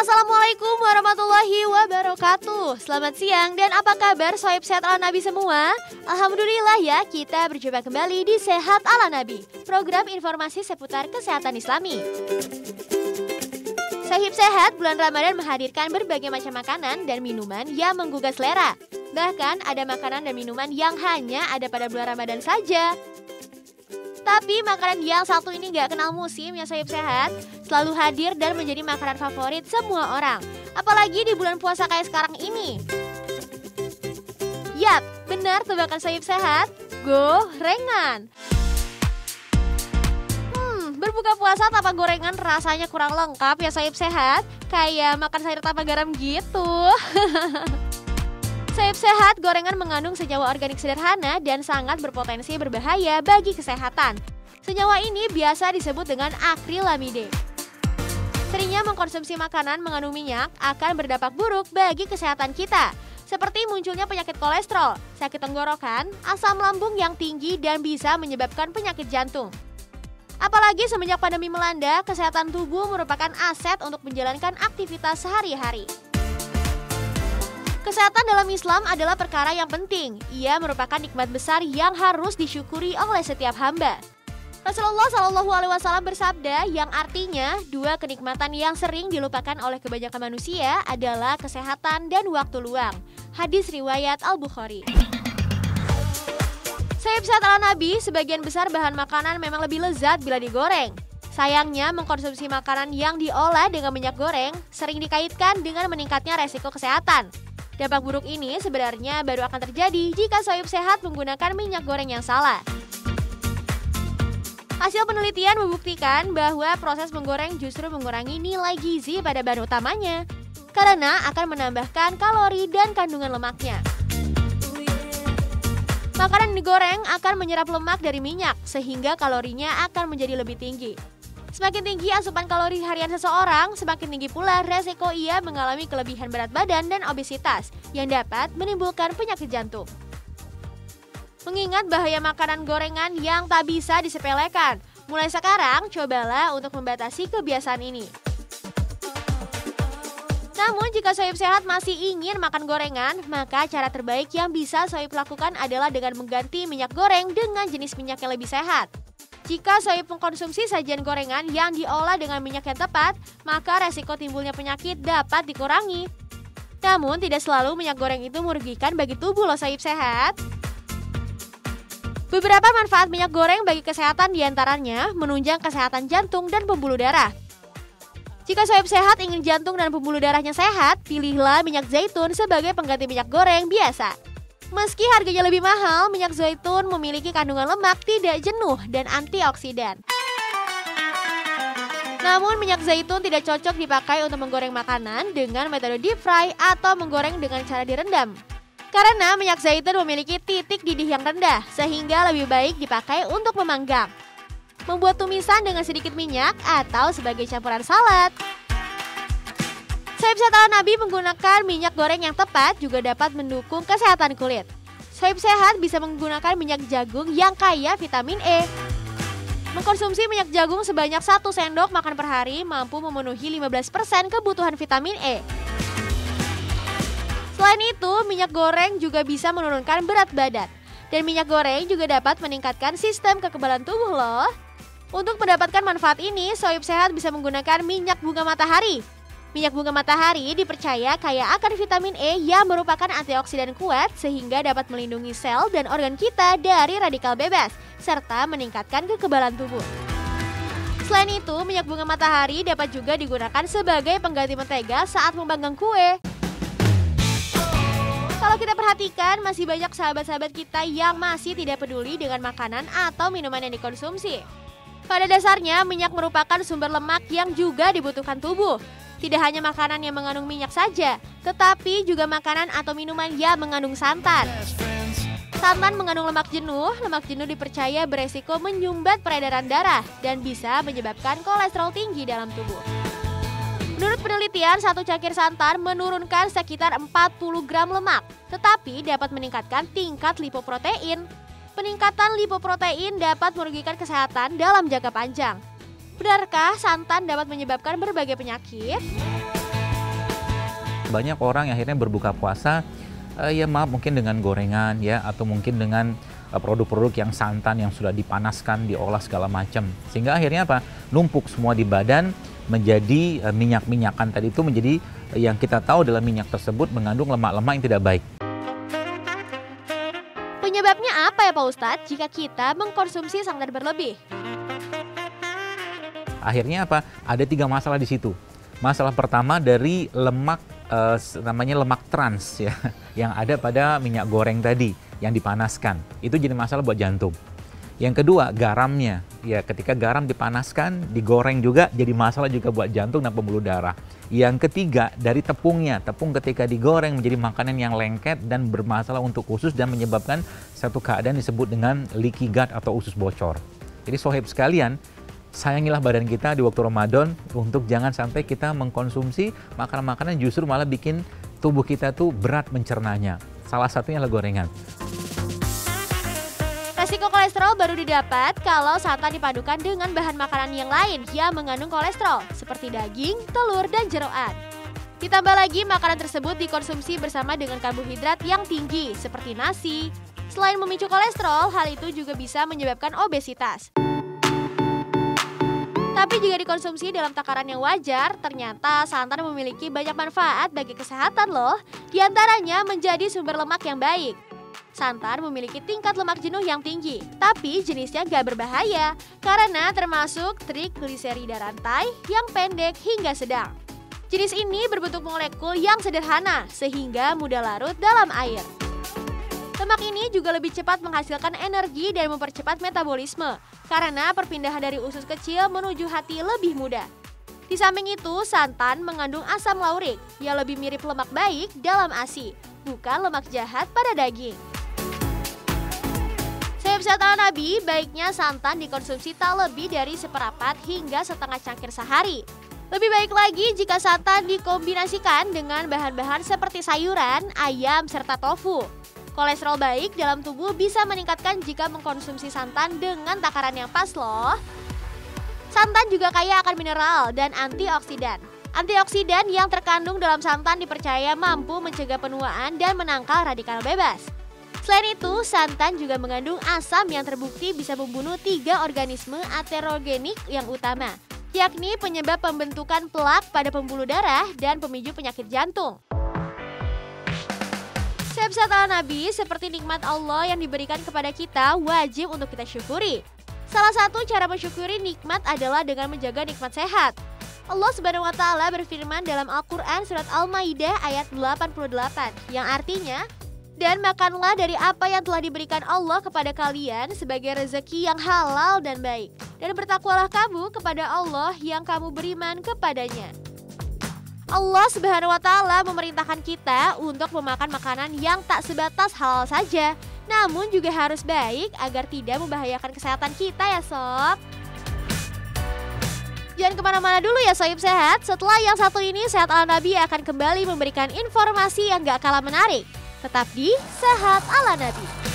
Assalamualaikum warahmatullahi wabarakatuh. Selamat siang dan apa kabar sohib sehat ala Nabi semua? Alhamdulillah ya, kita berjumpa kembali di Sehat ala Nabi, program informasi seputar kesehatan Islami. Sohib sehat, bulan Ramadan menghadirkan berbagai macam makanan dan minuman yang menggugah selera. Bahkan ada makanan dan minuman yang hanya ada pada bulan Ramadan saja. Tapi makanan yang satu ini gak kenal musim ya sohib sehat, selalu hadir dan menjadi makanan favorit semua orang. Apalagi di bulan puasa kayak sekarang ini. Yap, benar tebakan sohib sehat, gorengan. Berbuka puasa tanpa gorengan rasanya kurang lengkap ya sohib sehat, kayak makan sayur tanpa garam gitu. Sohib sehat, gorengan mengandung senyawa organik sederhana dan sangat berpotensi berbahaya bagi kesehatan. Senyawa ini biasa disebut dengan akrilamide. Seringnya mengkonsumsi makanan mengandung minyak akan berdampak buruk bagi kesehatan kita, seperti munculnya penyakit kolesterol, sakit tenggorokan, asam lambung yang tinggi dan bisa menyebabkan penyakit jantung. Apalagi semenjak pandemi melanda, kesehatan tubuh merupakan aset untuk menjalankan aktivitas sehari-hari. Kesehatan dalam Islam adalah perkara yang penting. Ia merupakan nikmat besar yang harus disyukuri oleh setiap hamba. Rasulullah SAW bersabda yang artinya dua kenikmatan yang sering dilupakan oleh kebanyakan manusia adalah kesehatan dan waktu luang. Hadis riwayat Al-Bukhari. Sohib sehat ala Nabi, sebagian besar bahan makanan memang lebih lezat bila digoreng. Sayangnya mengkonsumsi makanan yang diolah dengan minyak goreng sering dikaitkan dengan meningkatnya resiko kesehatan. Dampak buruk ini sebenarnya baru akan terjadi jika sohib sehat menggunakan minyak goreng yang salah. Hasil penelitian membuktikan bahwa proses menggoreng justru mengurangi nilai gizi pada bahan utamanya, karena akan menambahkan kalori dan kandungan lemaknya. Makanan digoreng akan menyerap lemak dari minyak, sehingga kalorinya akan menjadi lebih tinggi. Semakin tinggi asupan kalori harian seseorang, semakin tinggi pula resiko ia mengalami kelebihan berat badan dan obesitas yang dapat menimbulkan penyakit jantung. Mengingat bahaya makanan gorengan yang tak bisa disepelekan, mulai sekarang cobalah untuk membatasi kebiasaan ini. Namun jika sohib sehat masih ingin makan gorengan, maka cara terbaik yang bisa sohib lakukan adalah dengan mengganti minyak goreng dengan jenis minyak yang lebih sehat. Jika sohib mengkonsumsi sajian gorengan yang diolah dengan minyak yang tepat, maka resiko timbulnya penyakit dapat dikurangi. Namun tidak selalu minyak goreng itu merugikan bagi tubuh loh sohib sehat. Beberapa manfaat minyak goreng bagi kesehatan diantaranya menunjang kesehatan jantung dan pembuluh darah. Jika sohib sehat ingin jantung dan pembuluh darahnya sehat, pilihlah minyak zaitun sebagai pengganti minyak goreng biasa. Meski harganya lebih mahal, minyak zaitun memiliki kandungan lemak tidak jenuh dan antioksidan. Namun minyak zaitun tidak cocok dipakai untuk menggoreng makanan dengan metode deep fry atau menggoreng dengan cara direndam. Karena minyak zaitun memiliki titik didih yang rendah, sehingga lebih baik dipakai untuk memanggang, membuat tumisan dengan sedikit minyak atau sebagai campuran salad. Sohib sehat ala Nabi menggunakan minyak goreng yang tepat juga dapat mendukung kesehatan kulit. Sohib sehat bisa menggunakan minyak jagung yang kaya vitamin E. Mengkonsumsi minyak jagung sebanyak 1 sendok makan per hari mampu memenuhi 15% kebutuhan vitamin E. Selain itu, minyak goreng juga bisa menurunkan berat badan. Dan minyak goreng juga dapat meningkatkan sistem kekebalan tubuh loh. Untuk mendapatkan manfaat ini, sohib sehat bisa menggunakan minyak bunga matahari. Minyak bunga matahari dipercaya kaya akan vitamin E yang merupakan antioksidan kuat sehingga dapat melindungi sel dan organ kita dari radikal bebas, serta meningkatkan kekebalan tubuh. Selain itu, minyak bunga matahari dapat juga digunakan sebagai pengganti mentega saat memanggang kue. Kalau kita perhatikan, masih banyak sahabat-sahabat kita yang masih tidak peduli dengan makanan atau minuman yang dikonsumsi. Pada dasarnya, minyak merupakan sumber lemak yang juga dibutuhkan tubuh. Tidak hanya makanan yang mengandung minyak saja, tetapi juga makanan atau minuman yang mengandung santan. Santan mengandung lemak jenuh dipercaya beresiko menyumbat peredaran darah dan bisa menyebabkan kolesterol tinggi dalam tubuh. Menurut penelitian, 1 cangkir santan menurunkan sekitar 40 gram lemak, tetapi dapat meningkatkan tingkat lipoprotein. Peningkatan lipoprotein dapat merugikan kesehatan dalam jangka panjang. Benarkah santan dapat menyebabkan berbagai penyakit? banyak orang yang akhirnya berbuka puasa ya maaf mungkin dengan gorengan ya, atau mungkin dengan produk-produk yang santan yang sudah dipanaskan, diolah segala macam. Sehingga akhirnya apa? Numpuk semua di badan, menjadi minyak-minyakan tadi itu, menjadi yang kita tahu dalam minyak tersebut mengandung lemak-lemak yang tidak baik. Penyebabnya apa ya Pak Ustadz jika kita mengkonsumsi santan berlebih? Akhirnya apa? Ada 3 masalah di situ. Masalah pertama dari lemak, namanya lemak trans ya, yang ada pada minyak goreng tadi yang dipanaskan. Itu jadi masalah buat jantung. Yang kedua, garamnya. Ya, ketika garam dipanaskan, digoreng juga jadi masalah juga buat jantung dan pembuluh darah. Yang ketiga, dari tepungnya. Tepung ketika digoreng menjadi makanan yang lengket dan bermasalah untuk usus dan menyebabkan satu keadaan disebut dengan leaky gut atau usus bocor. Jadi sohib sekalian, sayangilah badan kita di waktu Ramadan untuk jangan sampai kita mengkonsumsi makanan-makanan justru malah bikin tubuh kita tuh berat mencernanya. Salah satunya adalah gorengan. Resiko kolesterol baru didapat kalau santan dipadukan dengan bahan makanan yang lain yang mengandung kolesterol, seperti daging, telur, dan jeroan. Ditambah lagi makanan tersebut dikonsumsi bersama dengan karbohidrat yang tinggi, seperti nasi. Selain memicu kolesterol, hal itu juga bisa menyebabkan obesitas. Tapi jika dikonsumsi dalam takaran yang wajar, ternyata santan memiliki banyak manfaat bagi kesehatan loh. Di antaranya menjadi sumber lemak yang baik. Santan memiliki tingkat lemak jenuh yang tinggi, tapi jenisnya gak berbahaya karena termasuk trigliserida rantai yang pendek hingga sedang. Jenis ini berbentuk molekul yang sederhana sehingga mudah larut dalam air. Lemak ini juga lebih cepat menghasilkan energi dan mempercepat metabolisme karena perpindahan dari usus kecil menuju hati lebih mudah. Di samping itu, santan mengandung asam laurik yang lebih mirip lemak baik dalam ASI, bukan lemak jahat pada daging. Sehat ala Nabi, baiknya santan dikonsumsi tak lebih dari seperempat hingga setengah cangkir sehari. Lebih baik lagi jika santan dikombinasikan dengan bahan-bahan seperti sayuran, ayam, serta tofu. Kolesterol baik dalam tubuh bisa meningkatkan jika mengkonsumsi santan dengan takaran yang pas loh. Santan juga kaya akan mineral dan antioksidan. Antioksidan yang terkandung dalam santan dipercaya mampu mencegah penuaan dan menangkal radikal bebas. Selain itu, santan juga mengandung asam yang terbukti bisa membunuh 3 organisme aterogenik yang utama, yakni penyebab pembentukan plak pada pembuluh darah dan pemicu penyakit jantung. Sehat ala Nabi, seperti nikmat Allah yang diberikan kepada kita, wajib untuk kita syukuri. Salah satu cara mensyukuri nikmat adalah dengan menjaga nikmat sehat. Allah Subhanahu wa Ta'ala berfirman dalam Al-Quran surat Al-Maidah ayat 88, yang artinya, dan makanlah dari apa yang telah diberikan Allah kepada kalian sebagai rezeki yang halal dan baik, dan bertakwalah kamu kepada Allah yang kamu beriman kepadanya. Allah Subhanahu wa Ta'ala memerintahkan kita untuk memakan makanan yang tak sebatas halal saja, namun juga harus baik agar tidak membahayakan kesehatan kita ya sob. Jangan kemana-mana dulu ya sohib sehat, setelah yang satu ini Sehat ala Nabi akan kembali memberikan informasi yang gak kalah menarik. Tetap di Sehat ala Nabi.